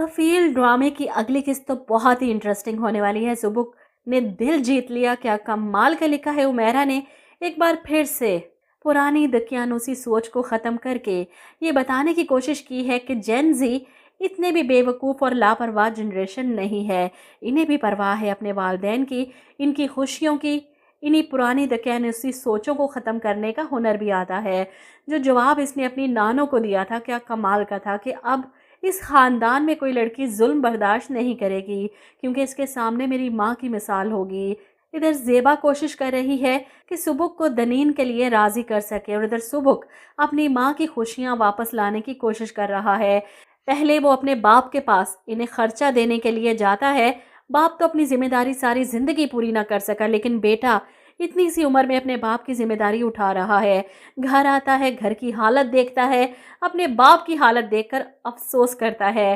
कफील ड्रामे की अगली किस्त तो बहुत ही इंटरेस्टिंग होने वाली है। सुबुक ने दिल जीत लिया, क्या कमाल का लिखा है। उमेरा ने एक बार फिर से पुरानी दकियानूसी सोच को ख़त्म करके ये बताने की कोशिश की है कि जेन जी इतने भी बेवकूफ़ और लापरवाह जनरेशन नहीं है। इन्हें भी परवाह है अपने वालिदैन की, इनकी खुशियों की। इन्हीं पुरानी दकियानूसी सोचों को ख़त्म करने का हुनर भी आता है। जो जवाब इसने अपनी नानों को दिया था, क्या कमाल का था कि अब इस ख़ानदान में कोई लड़की जुल्म बर्दाश्त नहीं करेगी, क्योंकि इसके सामने मेरी माँ की मिसाल होगी। इधर ज़ेबा कोशिश कर रही है कि सुबुक को दनीन के लिए राज़ी कर सके, और इधर सुबुक अपनी माँ की खुशियाँ वापस लाने की कोशिश कर रहा है। पहले वो अपने बाप के पास इन्हें खर्चा देने के लिए जाता है। बाप तो अपनी जिम्मेदारी सारी ज़िंदगी पूरी ना कर सका, लेकिन बेटा इतनी सी उम्र में अपने बाप की जिम्मेदारी उठा रहा है। घर आता है, घर की हालत देखता है, अपने बाप की हालत देखकर अफसोस करता है।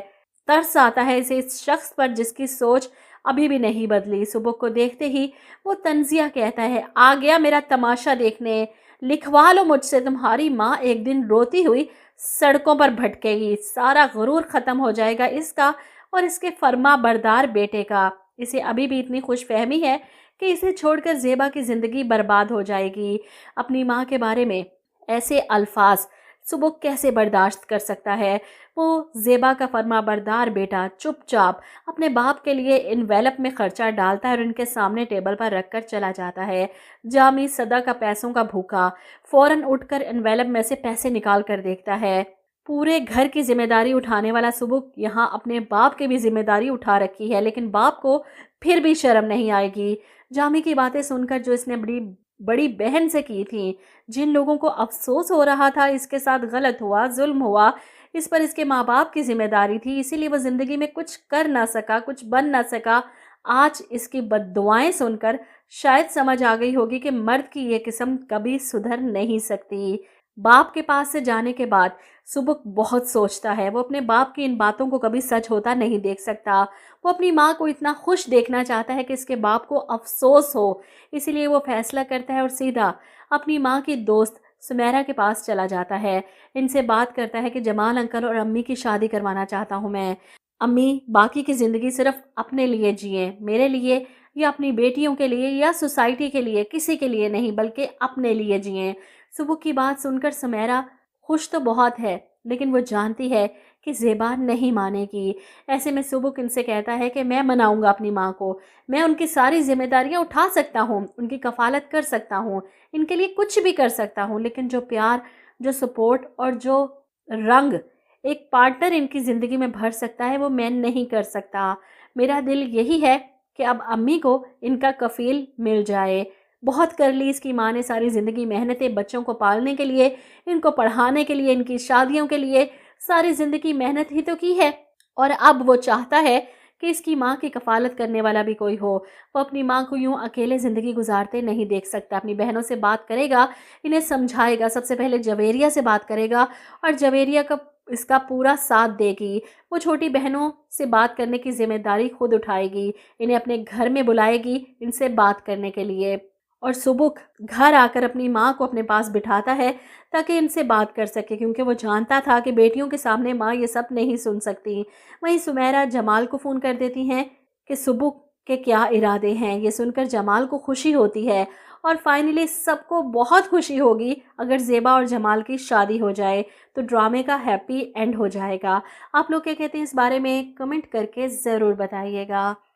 तरस आता है इसे इस शख्स पर जिसकी सोच अभी भी नहीं बदली। सुबह को देखते ही वो तंजिया कहता है, आ गया मेरा तमाशा देखने, लिखवा लो मुझसे, तुम्हारी माँ एक दिन रोती हुई सड़कों पर भटकेगी, सारा गुरूर ख़त्म हो जाएगा इसका और इसके फर्मा बरदार बेटे का। इसे अभी भी इतनी खुशफहमी है कि इसे छोड़कर ज़ेबा की ज़िंदगी बर्बाद हो जाएगी। अपनी माँ के बारे में ऐसे अल्फाज सुबुक कैसे बर्दाश्त कर सकता है। वो ज़ेबा का फर्माबरदार बेटा चुपचाप अपने बाप के लिए इन्वेलप में खर्चा डालता है और उनके सामने टेबल पर रखकर चला जाता है। जामी सदा का पैसों का भूखा फौरन उठकर इन्वेलप में से पैसे निकाल कर देखता है। पूरे घर की जिम्मेदारी उठाने वाला सुबुक यहाँ अपने बाप की भी जिम्मेदारी उठा रखी है, लेकिन बाप को फिर भी शर्म नहीं आएगी। जामी की बातें सुनकर जो इसने बड़ी बड़ी बहन से की थी, जिन लोगों को अफसोस हो रहा था इसके साथ गलत हुआ, जुल्म हुआ, इस पर इसके माँ बाप की जिम्मेदारी थी, इसीलिए वो ज़िंदगी में कुछ कर ना सका, कुछ बन ना सका। आज इसकी बद्दुआएं सुनकर शायद समझ आ गई होगी कि मर्द की ये किस्म कभी सुधर नहीं सकती। बाप के पास से जाने के बाद सुबुक बहुत सोचता है। वो अपने बाप की इन बातों को कभी सच होता नहीं देख सकता। वो अपनी माँ को इतना खुश देखना चाहता है कि इसके बाप को अफसोस हो, इसीलिए वो फैसला करता है और सीधा अपनी माँ की दोस्त सुमेरा के पास चला जाता है। इनसे बात करता है कि जमाल अंकल और अम्मी की शादी करवाना चाहता हूँ मैं। अम्मी बाकी की ज़िंदगी सिर्फ अपने लिए जिए, मेरे लिए या अपनी बेटियों के लिए या सोसाइटी के लिए, किसी के लिए नहीं बल्कि अपने लिए जिए। सुबह की बात सुनकर सुमेरा खुश तो बहुत है, लेकिन वो जानती है कि ज़ेबा नहीं मानेगी। ऐसे में सुबुक इनसे कहता है कि मैं मनाऊंगा अपनी माँ को, मैं उनकी सारी जिम्मेदारियाँ उठा सकता हूँ, उनकी कफ़ालत कर सकता हूँ, इनके लिए कुछ भी कर सकता हूँ, लेकिन जो प्यार, जो सपोर्ट और जो रंग एक पार्टनर इनकी ज़िंदगी में भर सकता है वो मैं नहीं कर सकता। मेरा दिल यही है कि अब अम्मी को इनका कफ़ील मिल जाए। बहुत कर ली इसकी माँ ने सारी ज़िंदगी मेहनतें बच्चों को पालने के लिए, इनको पढ़ाने के लिए, इनकी शादियों के लिए, सारी ज़िंदगी मेहनत ही तो की है, और अब वो चाहता है कि इसकी माँ की कफ़ालत करने वाला भी कोई हो। वो अपनी माँ को यूँ अकेले ज़िंदगी गुजारते नहीं देख सकता। अपनी बहनों से बात करेगा, इन्हें समझाएगा, सबसे पहले जवेरिया से बात करेगा और जवेरिया का इसका पूरा साथ देगी। वो छोटी बहनों से बात करने की जिम्मेदारी खुद उठाएगी, इन्हें अपने घर में बुलाएगी इनसे बात करने के लिए, और सुबुक घर आकर अपनी माँ को अपने पास बिठाता है ताकि इनसे बात कर सके, क्योंकि वो जानता था कि बेटियों के सामने माँ ये सब नहीं सुन सकती। वहीं सुमेरा जमाल को फ़ोन कर देती हैं कि सुबुक के क्या इरादे हैं। ये सुनकर जमाल को खुशी होती है और फाइनली सबको बहुत खुशी होगी अगर ज़ेबा और जमाल की शादी हो जाए तो ड्रामे का हैप्पी एंड हो जाएगा। आप लोग क्या कहते हैं इस बारे में, कमेंट करके ज़रूर बताइएगा।